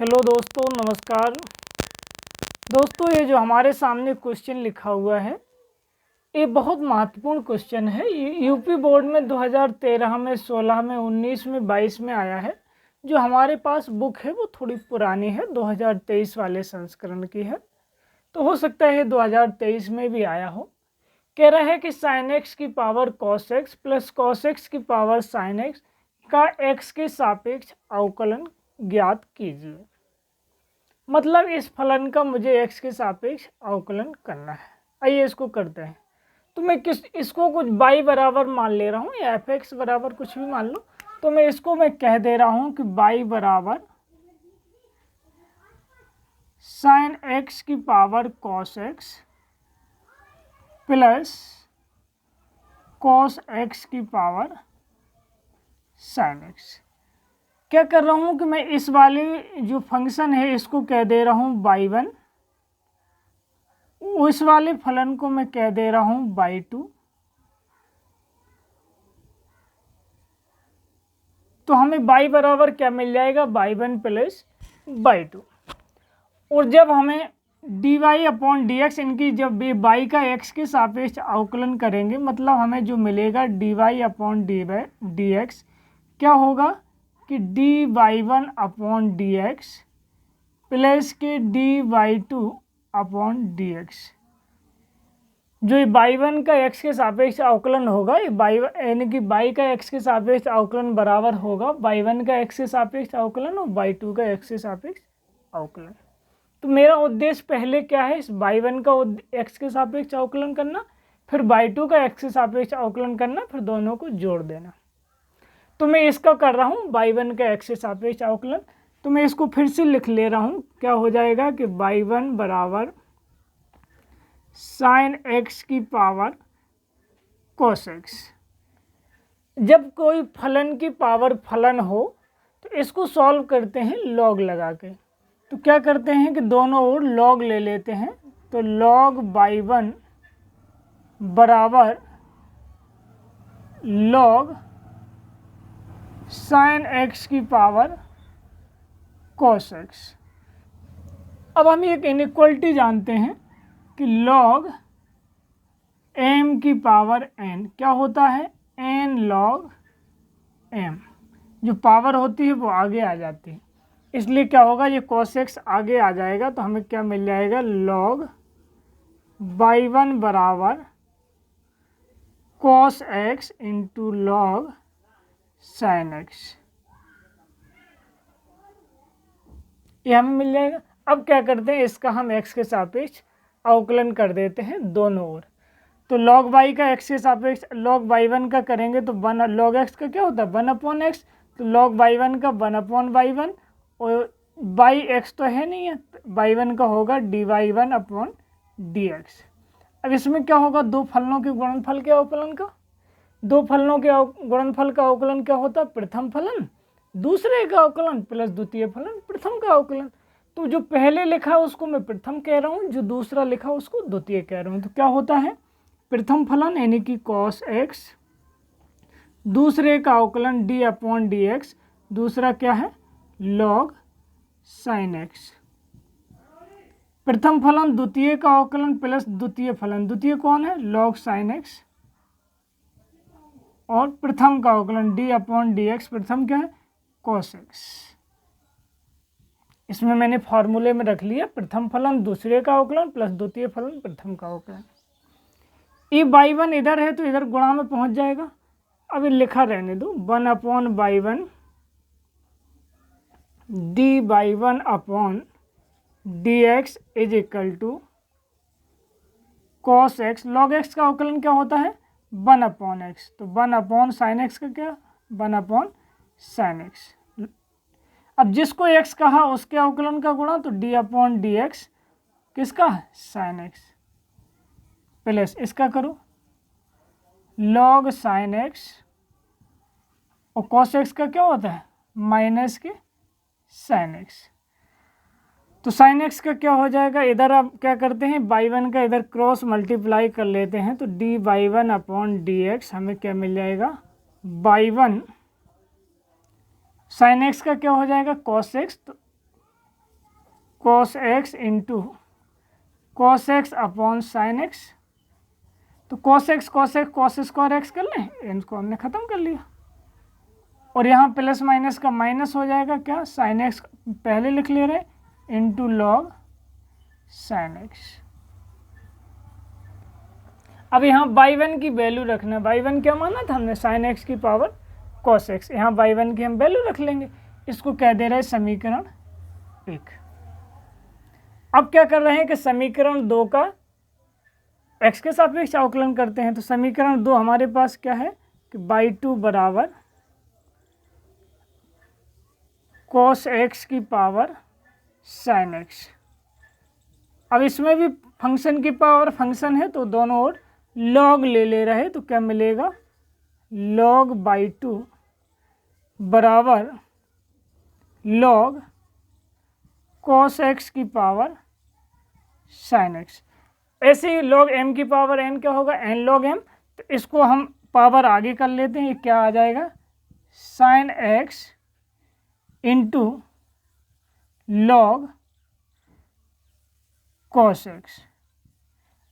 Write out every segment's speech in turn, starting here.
Hello दोस्तों, नमस्कार। दोस्तों, ये जो हमारे सामने क्वेश्चन लिखा हुआ है, ये बहुत महत्वपूर्ण क्वेश्चन है। ये यूपी बोर्ड में 2013 में, 16 में, 19 में, 22 में आया है। जो हमारे पास बुक है वो थोड़ी पुरानी है, 2023 वाले संस्करण की है, तो हो सकता है 2023 में भी आया हो। कह रहा है कि साइन एक्स की power cos x plus cos x की पावर साइन एक्स का एक्स के सापेक्ष अवकलन ज्ञात कीजिए। मतलब इस फलन का मुझे x के सापेक्ष अवकलन करना है। आइए इसको करते हैं। तो मैं इसको कुछ y बराबर मान ले रहा हूँ या f(x) बराबर कुछ भी मान लो। तो मैं कह दे रहा हूँ कि y बराबर साइन x की power cos x plus cos x की पावर साइन x। क्या कर रहा हूँ कि मैं इस वाले जो फंक्शन है इसको कह दे रहा हूँ y1, उस वाले फलन को मैं कह दे रहा हूँ y2। तो हमें y बराबर क्या मिल जाएगा, y1 प्लस y2। और जब हमें dy अपॉन dx, इनकी जब y का x के सापेक्ष अवकलन करेंगे, मतलब हमें जो मिलेगा dy अपॉन dx क्या होगा कि dy1 अपॉन dx प्लस के dy2 अपॉन dx। जो y1 का x के सापेक्ष अवकलन होगा, यानी कि y का x के सापेक्ष अवकलन बराबर होगा y1 का x के सापेक्ष अवकलन और y2 का x के सापेक्ष अवकलन। तो मेरा उद्देश्य पहले क्या है, इस y1 का x के सापेक्ष अवकलन करना, फिर y2 का x के सापेक्ष अवकलन करना, फिर दोनों को जोड़ देना। तो मैं इसका कर रहा हूँ y1 का x के सापेक्ष अवकलन। तो मैं इसको फिर से लिख ले रहा हूँ। क्या हो जाएगा कि y1 बराबर साइन x की पावर cos x। जब कोई फलन की पावर फलन हो तो इसको सॉल्व करते हैं लॉग लगा के। तो क्या करते हैं कि दोनों ओर लॉग ले लेते हैं। तो लॉग y1 बराबर लॉग साइन x की पावर cos x। अब हम एक इनइक्वलिटी जानते हैं कि log m की पावर n क्या होता है, n log m। जो पावर होती है वो आगे आ जाती है, इसलिए क्या होगा, ये cos x आगे आ जाएगा। तो हमें क्या मिल जाएगा, log y1 बराबर cos x into log sin x, ये हमें मिल जाएगा। अब क्या करते हैं, इसका हम x के सापेक्ष अवकलन कर देते हैं दोनों ओर। तो log y का x के सापेक्ष log y1 का करेंगे तो log x का क्या होता है, 1/x। तो log y1 का 1/y1 और x तो है नहीं है, y1 का होगा dy1 अपॉन dx। अब इसमें क्या होगा, दो फलनों के गुणनफल के अवकलन का। दो फलनों के गुणनफल का अवकलन क्या होता है, प्रथम फलन दूसरे का अवकलन प्लस द्वितीय फलन प्रथम का अवकलन। तो जो पहले लिखा उसको मैं प्रथम कह रहा हूँ, जो दूसरा लिखा उसको द्वितीय कह रहा हूँ। तो क्या होता है, प्रथम फलन यानी कि cos x, दूसरे का अवकलन d अपॉन dx, दूसरा क्या है log sin x। प्रथम फलन द्वितीय का अवकलन प्लस द्वितीय फलन, द्वितीय कौन है, log sin x, और प्रथम का अवकलन d अपॉन dx, प्रथम क्या है cos x। इसमें मैंने फॉर्मूले में रख लिया प्रथम फलन दूसरे का अवकलन प्लस द्वितीय फलन प्रथम का अवकलन। ये y1 इधर है तो इधर गुणा में पहुंच जाएगा। अब ये लिखा रहने दो, 1/y1 dy1 upon dx is equal to cos x। log x का अवकलन क्या होता है, 1/x। तो 1/sin x का क्या, 1/sin x। अब जिसको x कहा उसके अवकलन का गुणा, तो d अपॉन dx किसका, sin x, प्लस इसका करो log sin x, और cos x का क्या होता है, माइनस के sin x। तो sin x का क्या हो जाएगा, इधर अब क्या करते हैं, y1 का इधर क्रॉस मल्टीप्लाई कर लेते हैं। तो dy1 अपॉन dx हमें क्या मिल जाएगा, y1 sin x का क्या हो जाएगा, cos x। तो cos x into cos x upon sine x. तो कॉस स्क्वायर एक्स कर लें, इनको हमने ख़त्म कर लिया। और यहाँ प्लस माइनस का माइनस हो जाएगा, क्या साइन एक्स पहले लिख ले रहे इंटू लॉग साइन एक्स। अब यहाँ y1 की वैल्यू रखना है। y1 क्या माना था हमने, साइन एक्स की पावर कॉस एक्स। यहाँ y1 की हम वैल्यू रख लेंगे। इसको कह दे रहे हैं समीकरण 1। अब क्या कर रहे हैं कि समीकरण 2 का x के सापेक्ष अवकलन करते हैं। तो समीकरण 2 हमारे पास क्या है कि y2 बराबर कॉस एक्स की पावर साइन एक्स। अब इसमें भी फंक्शन की पावर फंक्शन है तो दोनों ओर लॉग ले रहे, तो क्या मिलेगा, लॉग y2 बराबर लॉग कॉस एक्स की पावर साइन एक्स। ऐसे ही लॉग m की पावर n क्या होगा, n लॉग m। तो इसको हम पावर आगे कर लेते हैं, ये क्या आ जाएगा, sign x into log cos x.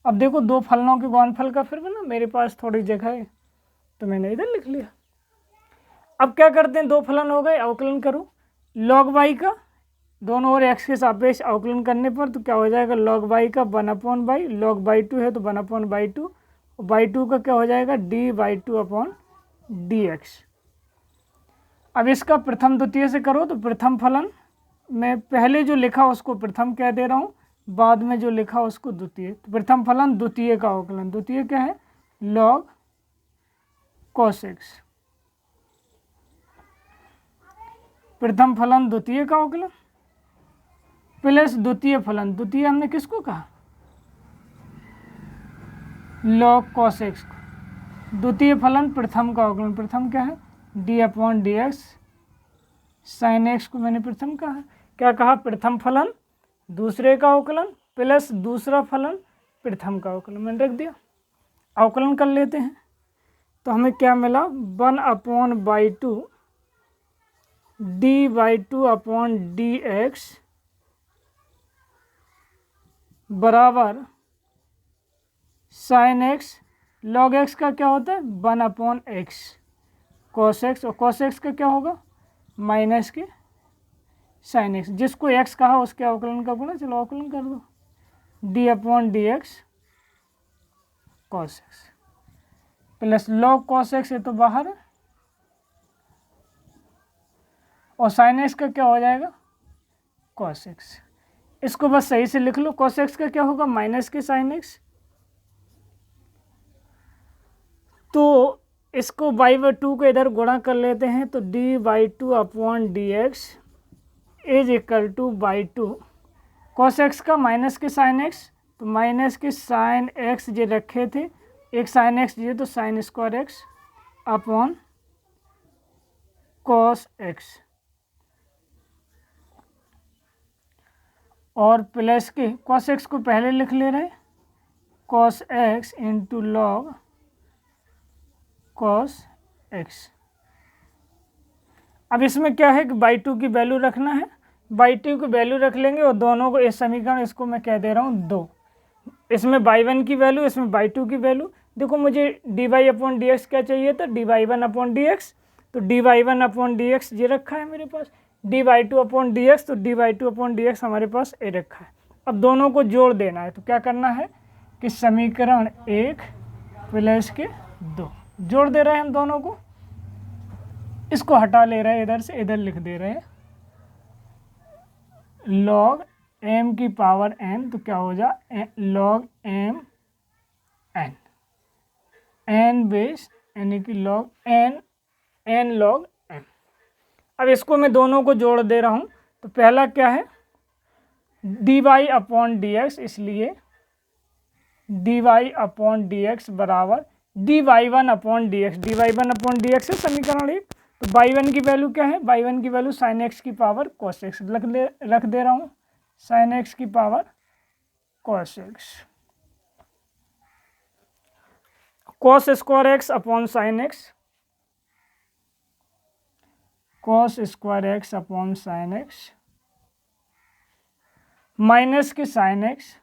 अब देखो दो फलनों के गुणनफल का फिर ना, मेरे पास थोड़ी जगह है तो मैंने इधर लिख लिया। अब क्या करते हैं, दो फलन हो गए, अवकलन करो लॉग वाई का, दोनों ओर एक्स के सापेक्ष अवकलन करने पर तो क्या हो जाएगा, लॉग वाई का 1/बाई, लॉग बाई टू है तो 1/2, और बाई टू का क्या हो जाएगा, d/2/dx। अब इसका प्रथम द्वितीय से करो तो प्रथम फलन में पहले जो लिखा उसको प्रथम कह दे रहा हूँ, बाद में जो लिखा उसको द्वितीय। तो प्रथम फलन द्वितीय का अवकलन, द्वितीय क्या है, लॉग कॉस एक्स। प्रथम फलन द्वितीय का अवकलन प्लस द्वितीय फलन, द्वितीय हमने किसको कहा, लॉग कॉस एक्स को। द्वितीय फलन प्रथम का अवकलन, प्रथम क्या है, d/dx। साइन एक्स को मैंने प्रथम कहा, क्या कहा, प्रथम फलन दूसरे का अवकलन प्लस दूसरा फलन प्रथम का अवकलन, मैंने रख दिया। अवकलन कर लेते हैं तो हमें क्या मिला, 1/2 d/2/dx बराबर साइन एक्स, लॉग एक्स का क्या होता है 1/x कॉस एक्स, और कॉस एक्स का क्या होगा माइनस के साइन एक्स, जिसको x कहा उसके अवकलन का गुणा, चलो अवकलन कर दो, d/dx cos x plus log cos x है तो बाहर है, और साइन एक्स का क्या हो जाएगा कॉस एक्स। इसको बस सही से लिख लो, कॉस एक्स का क्या होगा माइनस के साइन एक्स। तो इसको y/2 को इधर गुणा कर लेते हैं तो d/2/dx is equal to y2 cos x का माइनस के साइन एक्स, तो माइनस के साइन एक्स जो रखे थे, एक साइन एक्स दिए तो sine square x upon cos x, और प्लस के कॉस एक्स को पहले लिख ले रहे, cos x into log cos x. अब इसमें क्या है कि y2 की वैल्यू रखना है, y2 की वैल्यू रख लेंगे और दोनों को इस समीकरण, इसको मैं कह दे रहा हूँ 2, इसमें y1 की वैल्यू, इसमें y2 की वैल्यू। देखो मुझे dy/dx क्या चाहिए था, dy1/dx, तो dy1/dx ये रखा है मेरे पास, dy2/dx तो dy2/dx हमारे पास ए रखा है। अब दोनों को जोड़ देना है तो क्या करना है कि समीकरण 1 प्लस के 2 जोड़ दे रहे हैं हम दोनों को, इसको हटा ले रहे हैं इधर से, इधर लिख दे रहे हैं लॉग m की पावर n, तो क्या हो जा log m n, n base यानी कि लॉग n लॉग m। अब इसको मैं दोनों को जोड़ दे रहा हूँ, तो पहला क्या है dy/dx, इसलिए dy/dx बराबर dy1/dx, dy1/dx है समीकरण 1। तो y1 की वैल्यू क्या है, y1 की वैल्यू साइन एक्स की पावर कॉस एक्स रख दे रहा हूँ, साइन एक्स की power cos x, cos square x upon sine x, cos square x upon sine x minus के sine x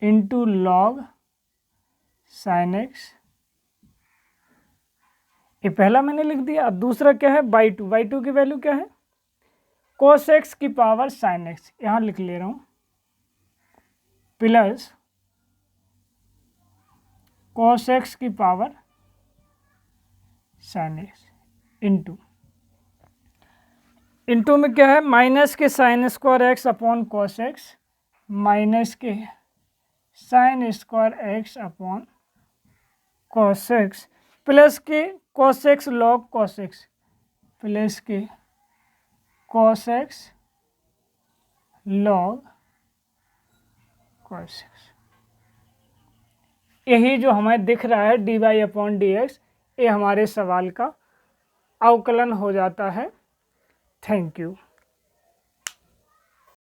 into log sine x, ये पहला मैंने लिख दिया। अब दूसरा क्या है, बाई टू। बाई टू की वैल्यू क्या है, cos x की पावर साइन एक्स, यहाँ लिख ले रहा हूँ, प्लस cos x की पावर साइन एक्स इंटू में क्या है, माइनस के sine square x upon cos x, minus के sine square x upon cos x, plus के cos x log cos x, plus के cos x log cos x. यही जो हमें दिख रहा है dy अपॉन dx, ये हमारे सवाल का अवकलन हो जाता है। Thank you.